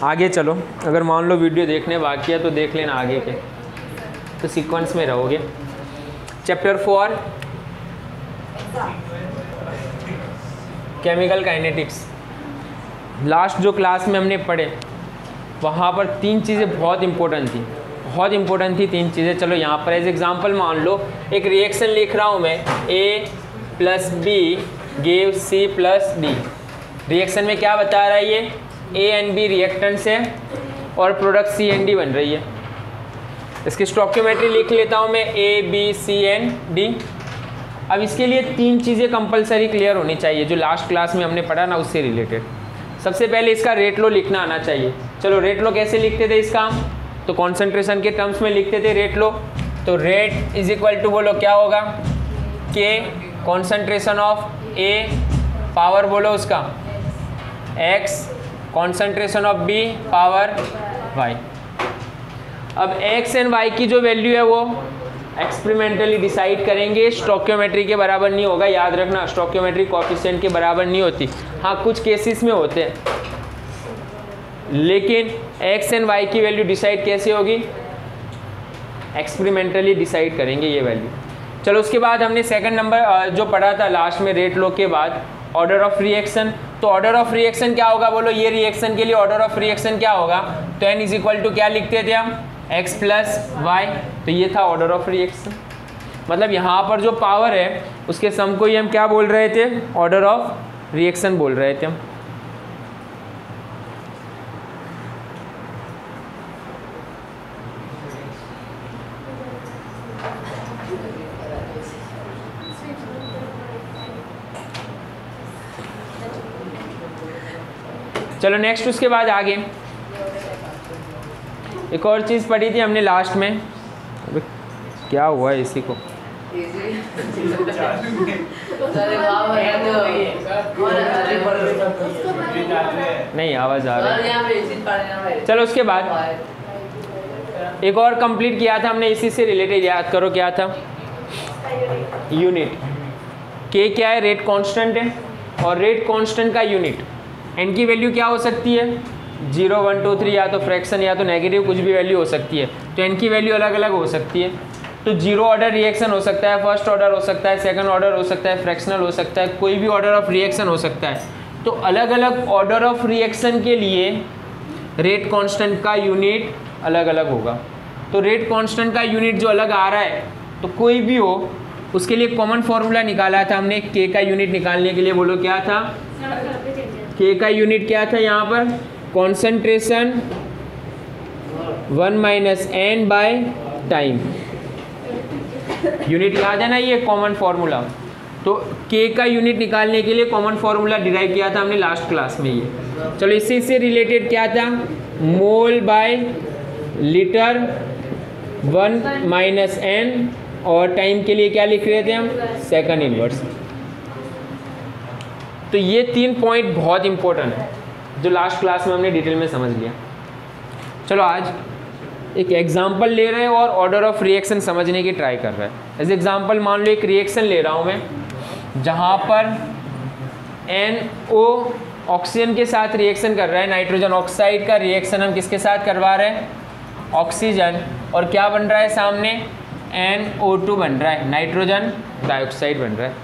आगे चलो, अगर मान लो वीडियो देखने बाकी है तो देख लेना आगे के, तो सीक्वेंस में रहोगे। Chapter 4 chemical kinetics. लास्ट जो क्लास में हमने पढ़े वहाँ पर 3 चीज़ें बहुत इंपॉर्टेंट थी 3 चीज़ें। चलो यहाँ पर एज एग्जांपल मान लो एक रिएक्शन लिख रहा हूँ मैं, A + B give C + D। Reaction में क्या बता रहा है ये, A and B रिएक्टेंट्स है और प्रोडक्ट C and D बन रही है। इसकी स्टोइकियोमेट्री लिख लेता हूँ मैं, A B C and D। अब इसके लिए 3 चीज़ें कंपलसरी क्लियर होनी चाहिए जो लास्ट क्लास में हमने पढ़ा ना, उससे रिलेटेड। सबसे पहले इसका रेट लो लिखना आना चाहिए। चलो रेट लो कैसे लिखते थे इसका, तो कॉन्सेंट्रेशन के टर्म्स में लिखते थे रेट लो। तो रेट इज इक्वल टू बोलो क्या होगा, K concentration of A power बोलो उसका X concentration of B power Y। अब X एंड Y की जो वैल्यू है वो एक्सपेरिमेंटली डिसाइड करेंगे, स्टोइकियोमेट्री के बराबर नहीं होगा, याद रखना। स्टोइकियोमेट्री कोएफिशिएंट के बराबर नहीं होती, हाँ कुछ केसेस में होते हैं, लेकिन X एंड Y की वैल्यू डिसाइड कैसे होगी, एक्सपेरिमेंटली डिसाइड करेंगे ये वैल्यू। चलो उसके बाद हमने सेकंड नंबर जो पढ़ा था लास्ट में रेट लो के बाद, ऑर्डर ऑफ रिएक्शन। तो ऑर्डर ऑफ रिएक्शन क्या होगा बोलो, ये रिएक्शन के लिए ऑर्डर ऑफ रिएक्शन क्या होगा, तो n इज इक्वल टू क्या लिखते थे हम, x + y। तो ये था ऑर्डर ऑफ रिएक्शन, मतलब यहाँ पर जो पावर है उसके सम को ही हम क्या बोल रहे थे, ऑर्डर ऑफ रिएक्शन बोल रहे थे हम। चलो नेक्स्ट उसके बाद आगे एक और चीज़ पढ़ी थी हमने लास्ट में, क्या हुआ है इसी को, नहीं आवाज़ आ रही है। चलो उसके बाद एक और कंप्लीट किया था हमने इसी से रिलेटेड, याद करो क्या था, यूनिट। K क्या है, रेट कांस्टेंट है, और रेट कांस्टेंट का यूनिट n की वैल्यू क्या हो सकती है, 0 1 2 3, या तो फ्रैक्शन या तो नेगेटिव, कुछ भी वैल्यू हो सकती है। तो n की वैल्यू अलग अलग हो सकती है। तो 0 ऑर्डर रिएक्शन हो सकता है, फर्स्ट ऑर्डर हो सकता है, सेकंड ऑर्डर हो सकता है, फ्रैक्शनल हो सकता है, कोई भी ऑर्डर ऑफ रिएक्शन हो सकता है। तो अलग अलग ऑर्डर ऑफ रिएक्शन के लिए रेट कांस्टेंट का यूनिट अलग अलग होगा। तो रेट कांस्टेंट का यूनिट जो अलग आ रहा है, तो कोई भी हो उसके लिए कॉमन फॉर्मूला निकाला था हमने K का यूनिट निकालने के लिए, बोलो क्या था, K का यूनिट क्या था यहाँ पर, concentration 1 - n by time. Unit याद है ना, ये कॉमन फॉर्मूला। तो K का यूनिट निकालने के लिए कॉमन फॉर्मूला डिराइव किया था हमने लास्ट क्लास में ये। चलो इससे रिलेटेड क्या था, मोल बाय लीटर 1 - n, और टाइम के लिए क्या लिख रहे थे हम, सेकंड इनवर्स। तो ये 3 पॉइंट बहुत इंपॉर्टेंट है जो लास्ट क्लास में हमने डिटेल में समझ लिया। चलो आज एक एग्जांपल ले रहे हैं और ऑर्डर ऑफ रिएक्शन समझने की ट्राई कर रहे हैं। एज एग्जांपल मान लो एक रिएक्शन ले रहा हूँ मैं जहाँ पर NO ऑक्सीजन के साथ रिएक्शन कर रहा है, नाइट्रोजन ऑक्साइड का रिएक्शन हम किसके साथ करवा रहे हैं, ऑक्सीजन, और क्या बन रहा है सामने, NO2 बन रहा है, नाइट्रोजन डाइऑक्साइड बन रहा है।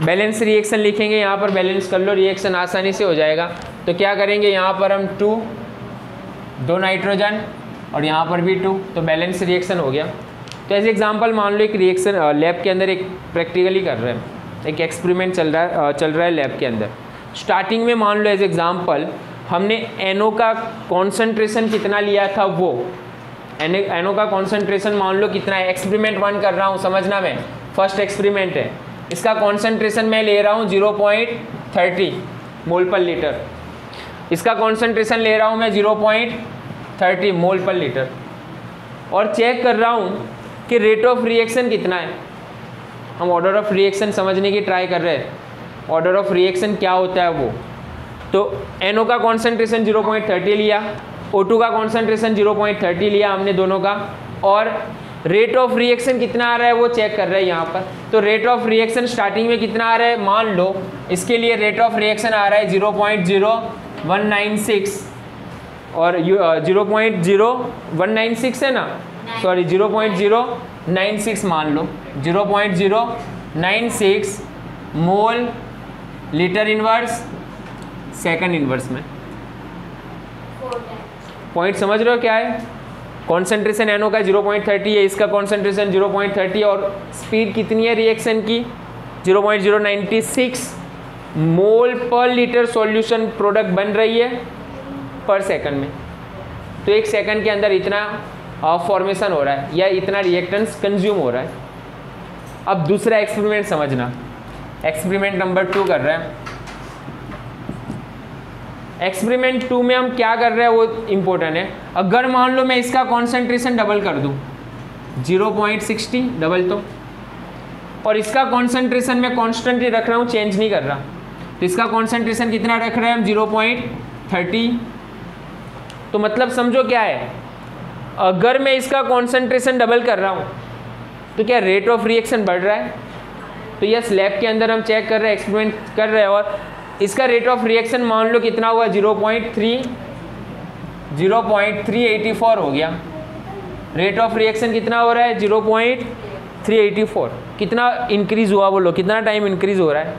बैलेंस रिएक्शन लिखेंगे, यहाँ पर बैलेंस कर लो, रिएक्शन आसानी से हो जाएगा। तो क्या करेंगे, यहाँ पर हम 2 नाइट्रोजन और यहाँ पर भी 2, तो बैलेंस रिएक्शन हो गया। तो एज एग्जांपल मान लो एक रिएक्शन लैब के अंदर एक प्रैक्टिकली कर रहे हैं, एक एक्सपेरिमेंट चल रहा है लैब के अंदर। स्टार्टिंग में मान लो एज एग्जांपल हमने NO का कॉन्सेंट्रेशन कितना लिया था, वो NO का कॉन्सेंट्रेशन मान लो कितना है, एक्सपेरिमेंट 1 कर रहा हूँ, समझना, मैं फर्स्ट एक्सपेरिमेंट है, इसका कॉन्सेंट्रेशन मैं ले रहा हूँ 0.30 मोल पर लीटर, इसका कॉन्सेंट्रेशन ले रहा हूँ मैं 0.30 मोल पर लीटर, और चेक कर रहा हूँ कि रेट ऑफ रिएक्शन कितना है। हम ऑर्डर ऑफ रिएक्शन समझने की ट्राई कर रहे हैं, ऑर्डर ऑफ रिएक्शन क्या होता है वो। तो NO का कॉन्सेंट्रेशन 0.30 लिया, O2 का कॉन्सेंट्रेशन 0.30 लिया हमने दोनों का, और रेट ऑफ रिएक्शन कितना आ रहा है वो चेक कर रहे हैं यहाँ पर। तो रेट ऑफ रिएक्शन स्टार्टिंग में कितना आ रहा है, मान लो इसके लिए रेट ऑफ रिएक्शन आ रहा है 0.0196 और 0.0196 है ना, सॉरी 0.096 मान लो, 0.096 mole litre inverse second inverse में। पॉइंट समझ रहे हो क्या है? कॉन्सेंट्रेशन एनओ का 0.30 है, इसका कॉन्सेंट्रेशन 0.30 और स्पीड कितनी है रिएक्शन की 0.096 मोल पर लीटर सॉल्यूशन प्रोडक्ट बन रही है पर सेकंड में। तो एक सेकंड के अंदर इतना फॉर्मेशन हो रहा है या इतना रिएक्टेंस कंज्यूम हो रहा है। अब दूसरा एक्सपेरिमेंट समझना, एक्सपेरिमेंट नंबर 2 कर रहे हैं। एक्सपेरिमेंट 2 में हम क्या कर रहे हैं वो इम्पोर्टेंट है। अगर मान लो मैं इसका कॉन्सेंट्रेशन डबल कर दूं 0.60 डबल और इसका कॉन्सेंट्रेशन मैं कॉन्स्टेंट ही रख रहा हूँ, चेंज नहीं कर रहा, तो इसका कॉन्सेंट्रेशन कितना रख रहे हैं हम 0.30। तो मतलब समझो क्या है, अगर मैं इसका कॉन्सेंट्रेशन डबल कर रहा हूँ तो क्या रेट ऑफ रिएक्शन बढ़ रहा है? तो यस, लैब के अंदर हम चेक कर रहे हैं, एक्सपेरिमेंट कर रहे हैं और इसका रेट ऑफ रिएक्शन मान लो कितना हुआ 0.384 हो गया। रेट ऑफ रिएक्शन कितना हो रहा है 0.384। कितना इंक्रीज हुआ बोलो, कितना टाइम इंक्रीज हो रहा है?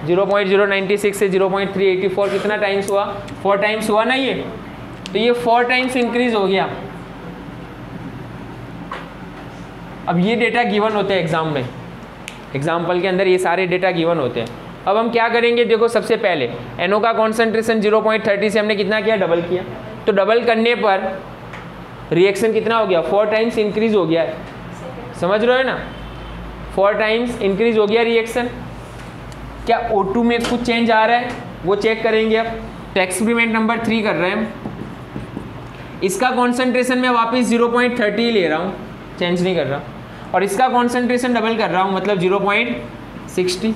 0.096 से 0.384 कितना टाइम्स हुआ? 4 टाइम्स हुआ ना ये, तो ये 4 टाइम्स इंक्रीज हो गया। अब ये डेटा गिवन होते हैं एग्जाम में, एग्जाम्पल के अंदर ये सारे डेटा गिवन होते हैं। अब हम क्या करेंगे, देखो सबसे पहले NO का कॉन्सेंट्रेशन 0.30 से हमने कितना किया, डबल किया। तो डबल करने पर रिएक्शन कितना हो गया, 4 टाइम्स इंक्रीज हो गया है, समझ रहे हो ना, 4 टाइम्स इंक्रीज हो गया रिएक्शन। क्या O2 में कुछ चेंज आ रहा है वो चेक करेंगे। अब तो एक्सपेरिमेंट नंबर 3 कर रहे हैं। इसका कॉन्सेंट्रेशन मैं वापस 0.30 ले रहा हूँ, चेंज नहीं कर रहा, और इसका कॉन्सेंट्रेशन डबल कर रहा हूँ मतलब 0.60,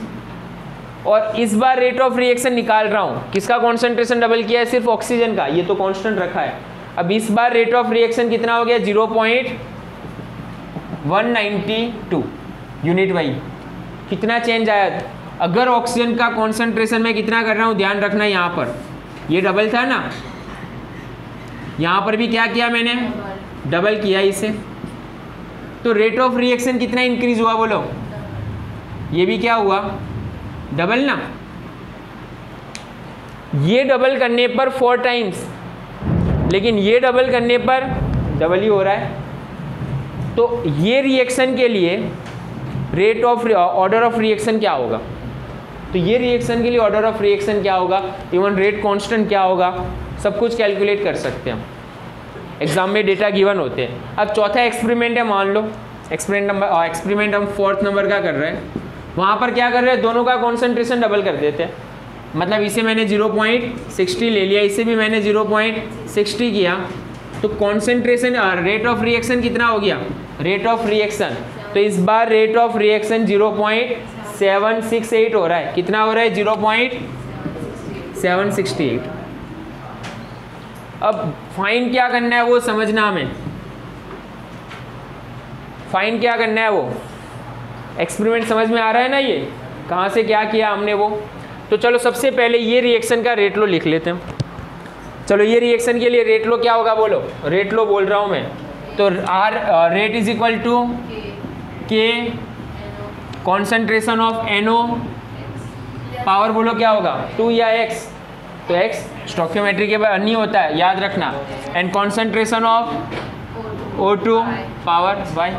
और इस बार रेट ऑफ रिएक्शन निकाल रहा हूँ। किसका कॉन्सेंट्रेशन डबल किया है? सिर्फ ऑक्सीजन का, ये तो कांस्टेंट रखा है। अब इस बार रेट ऑफ रिएक्शन कितना हो गया 0.192 यूनिट वाई। कितना चेंज आया? अगर ऑक्सीजन का कॉन्सेंट्रेशन मैं कितना कर रहा हूँ, ध्यान रखना, यहाँ पर ये डबल था ना, यहाँ पर भी क्या किया मैंने, डबल किया इसे, तो रेट ऑफ रिएक्शन कितना इंक्रीज हुआ बोलो? ये भी क्या हुआ, डबल ना। ये डबल करने पर 4 टाइम्स, लेकिन ये डबल करने पर डबल ही हो रहा है। तो ये रिएक्शन के लिए rate of order of reaction क्या होगा? तो ये रिएक्शन के लिए ऑर्डर ऑफ रिएक्शन क्या होगा, इवन रेट कांस्टेंट क्या होगा, सब कुछ कैलकुलेट कर सकते हैं हम, एग्जाम में डेटा गिवन होते हैं। अब चौथा एक्सपेरिमेंट है, मान लो एक्सपेरिमेंट हम 4th नंबर का कर रहे हैं। वहाँ पर क्या कर रहे हैं, दोनों का कॉन्सेंट्रेशन डबल कर देते हैं। मतलब इसे मैंने 0.60 ले लिया, इसे भी मैंने 0.60 किया, तो कॉन्सेंट्रेशन रेट ऑफ रिएक्शन कितना हो गया, रेट ऑफ रिएक्शन, तो इस बार रेट ऑफ रिएक्शन 0.768 हो रहा है। कितना हो रहा है, 0.768। अब फाइन क्या करना है वो समझना हमें, फाइन क्या करना है वो, एक्सपेरिमेंट समझ में आ रहा है ना, ये कहाँ से क्या किया हमने वो। तो चलो सबसे पहले ये रिएक्शन का रेट लो लिख लेते हैं। चलो ये रिएक्शन के लिए रेट लो क्या होगा बोलो, रेट लो बोल रहा हूँ मैं, तो R rate is equal to K concentration of NO power बोलो क्या होगा 2 या x, तो x स्टोइकियोमेट्री के बाद नहीं होता है, याद रखना, and concentration of O2 power y।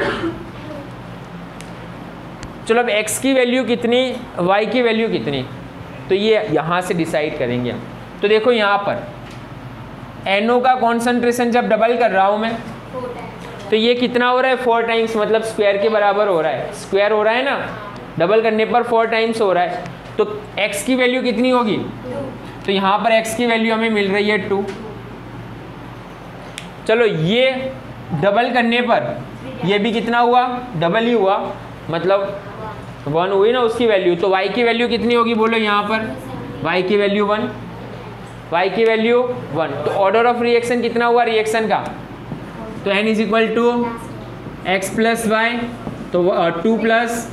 चलो अब x की वैल्यू कितनी, y की वैल्यू कितनी, तो ये यहाँ से डिसाइड करेंगे हम। तो देखो यहाँ पर NO का कॉन्सेंट्रेशन जब डबल कर रहा हूँ मैं, तो ये कितना हो रहा है 4 टाइम्स, मतलब स्क्वायर के बराबर हो रहा है, स्क्वायर हो रहा है ना, डबल करने पर 4 टाइम्स हो रहा है। तो x की वैल्यू कितनी होगी, तो यहाँ पर x की वैल्यू हमें मिल रही है 2। चलो ये डबल करने पर ये भी कितना हुआ, डबल ही हुआ, मतलब 1 हुई ना उसकी वैल्यू। तो y की वैल्यू कितनी होगी बोलो, यहाँ पर y की वैल्यू 1, y की वैल्यू 1। तो ऑर्डर ऑफ रिएक्शन कितना हुआ रिएक्शन का, तो n is equal to x plus Y, तो 2 प्लस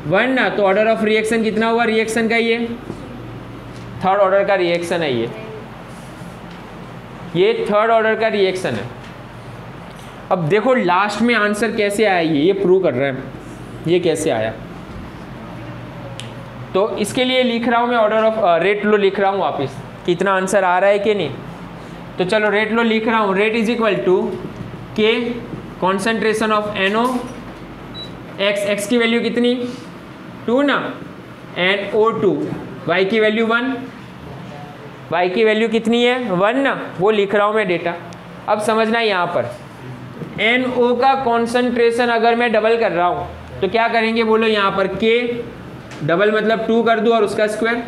1 ना, तो ऑर्डर ऑफ रिएक्शन कितना हुआ रिएक्शन का, ये 3rd ऑर्डर का रिएक्शन है ये। ये थर्ड ऑर्डर का रिएक्शन है। अब देखो लास्ट में आंसर कैसे आया, ये प्रूव कर रहे हैं ये कैसे आया। तो इसके लिए लिख रहा हूँ मैं ऑर्डर ऑफ रेट लो लिख रहा हूँ वापस, कितना आंसर आ रहा है कि नहीं। तो चलो रेट लो लिख रहा हूँ, rate is equal to K concentration of NO, x की वैल्यू कितनी 2 ना, एंड O2 y की वैल्यू 1, y की वैल्यू कितनी है 1 ना, वो लिख रहा हूँ मैं डेटा। अब समझना यहाँ पर NO का कॉन्सेंट्रेशन अगर मैं डबल कर रहा हूँ तो क्या करेंगे बोलो, यहाँ पर K डबल मतलब 2 कर दूँ और उसका स्क्वायर।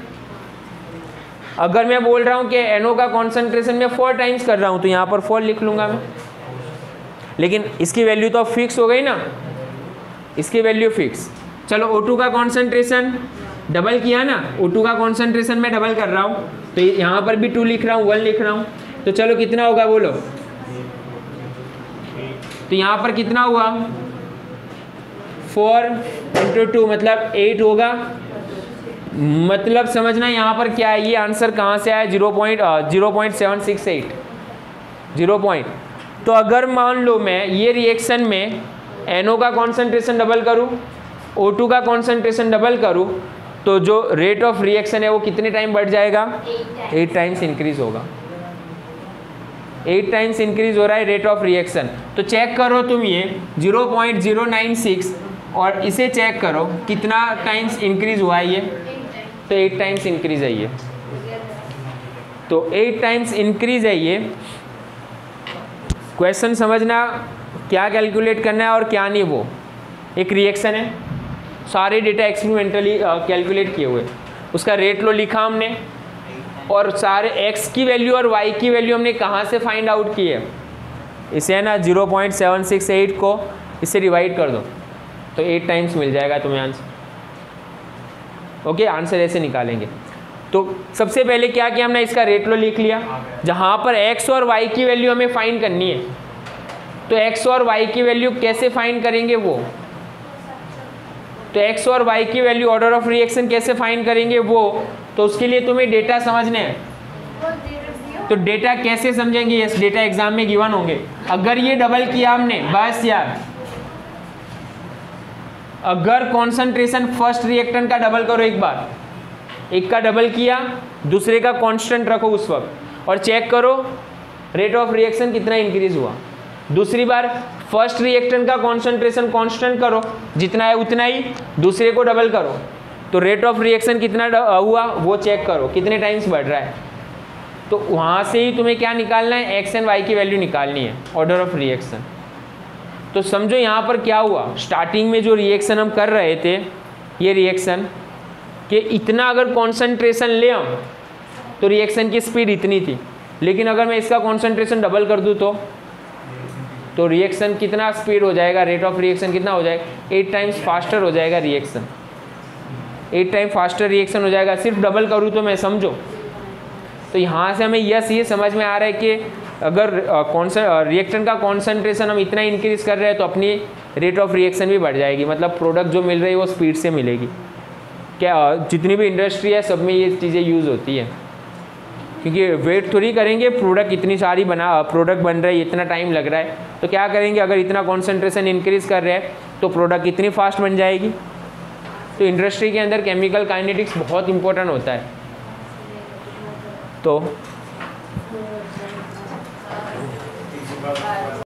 अगर मैं बोल रहा हूँ कि NO का कॉन्सेंट्रेशन मैं 4 टाइम्स कर रहा हूँ तो यहाँ पर 4 लिख लूँगा मैं, लेकिन इसकी वैल्यू तो अब फिक्स हो गई ना, इसकी वैल्यू फिक्स। चलो O2 का कॉन्सेंट्रेशन डबल किया ना, O2 का कॉन्सेंट्रेशन मैं डबल कर रहा हूँ तो यहाँ पर भी 2 लिख रहा हूँ, 1 लिख रहा हूँ। तो चलो कितना होगा बोलो, तो यहाँ पर कितना हुआ 4 × 2 मतलब 8 होगा। मतलब समझना यहाँ पर क्या है, ये आंसर कहाँ से आया 0.768 0. तो अगर मान लो मैं ये रिएक्शन में NO का कॉन्सेंट्रेशन डबल करूँ, O2 का कॉन्सेंट्रेशन डबल करूँ, तो जो रेट ऑफ रिएक्शन है वो कितने टाइम बढ़ जाएगा 8 टाइम्स इंक्रीज होगा। 8 टाइम्स इंक्रीज हो रहा है रेट ऑफ रिएक्शन। तो चेक करो तुम ये 0.096 और इसे चेक करो कितना टाइम्स इंक्रीज हुआ है ये, तो 8 टाइम्स इंक्रीज है ये, तो 8 टाइम्स इंक्रीज है ये। क्वेश्चन समझना क्या कैलकुलेट करना है और क्या नहीं, वो एक रिएक्शन है, सारे डेटा एक्सपेरिमेंटली कैलकुलेट किए हुए, उसका रेट लो लिखा हमने और सारे x की वैल्यू और y की वैल्यू हमने कहाँ से फाइंड आउट की है, इसे है ना 0.768 को इससे डिवाइड कर दो तो 8 टाइम्स मिल जाएगा तुम्हें आंसर। ओके, आंसर ऐसे निकालेंगे। तो सबसे पहले क्या किया हमने, इसका रेट लो लिख लिया, जहाँ पर x और y की वैल्यू हमें फाइंड करनी है। तो x और y की वैल्यू कैसे फाइंड करेंगे वो, तो x और y की वैल्यू ऑर्डर ऑफ रिएक्शन कैसे फाइंड करेंगे वो, तो उसके लिए तुम्हें डेटा समझने हैं। तो डेटा कैसे समझेंगे, यस डेटा एग्जाम में गिवन होंगे। अगर ये डबल किया हमने, बस यार अगर कॉन्सेंट्रेशन फर्स्ट रिएक्टेंट का डबल करो, एक बार एक का डबल किया, दूसरे का कांस्टेंट रखो उस वक्त और चेक करो रेट ऑफ रिएक्शन कितना इंक्रीज हुआ। दूसरी बार फर्स्ट रिएक्टेंट का कॉन्सेंट्रेशन कांस्टेंट करो, जितना है उतना ही, दूसरे को डबल करो तो रेट ऑफ रिएक्शन कितना हुआ वो चेक करो कितने टाइम्स बढ़ रहा है। तो वहाँ से ही तुम्हें क्या निकालना है, एक्स एंड वाई की वैल्यू निकालनी है, ऑर्डर ऑफ रिएक्शन। तो समझो यहाँ पर क्या हुआ, स्टार्टिंग में जो रिएक्शन हम कर रहे थे, ये रिएक्शन कि इतना अगर कॉन्सेंट्रेशन ले हम तो रिएक्शन की स्पीड इतनी थी, लेकिन अगर मैं इसका कॉन्सेंट्रेशन डबल कर दूँ तो रिएक्शन कितना स्पीड हो जाएगा, रेट ऑफ रिएक्शन कितना हो जाएगा, 8 टाइम्स फास्टर हो जाएगा रिएक्शन, 8 टाइम फास्टर रिएक्शन हो जाएगा। सिर्फ डबल करूँ तो मैं समझो। तो यहाँ से हमें यस ये समझ में आ रहा है कि अगर रिएक्टेंट का कॉन्सेंट्रेशन हम इतना इंक्रीज कर रहे हैं तो अपनी रेट ऑफ रिएक्शन भी बढ़ जाएगी, मतलब प्रोडक्ट जो मिल रही है वो स्पीड से मिलेगी। क्या जितनी भी इंडस्ट्री है सब में ये चीज़ें यूज़ होती है, क्योंकि वेट थोड़ी करेंगे, प्रोडक्ट इतनी सारी प्रोडक्ट बन रही है, इतना टाइम लग रहा है, तो क्या करेंगे अगर इतना कॉन्सेंट्रेशन इंक्रीज कर रहे हैं तो प्रोडक्ट इतनी फास्ट बन जाएगी। तो इंडस्ट्री के अंदर केमिकल काइनेटिक्स बहुत इंपॉर्टेंट होता है। तो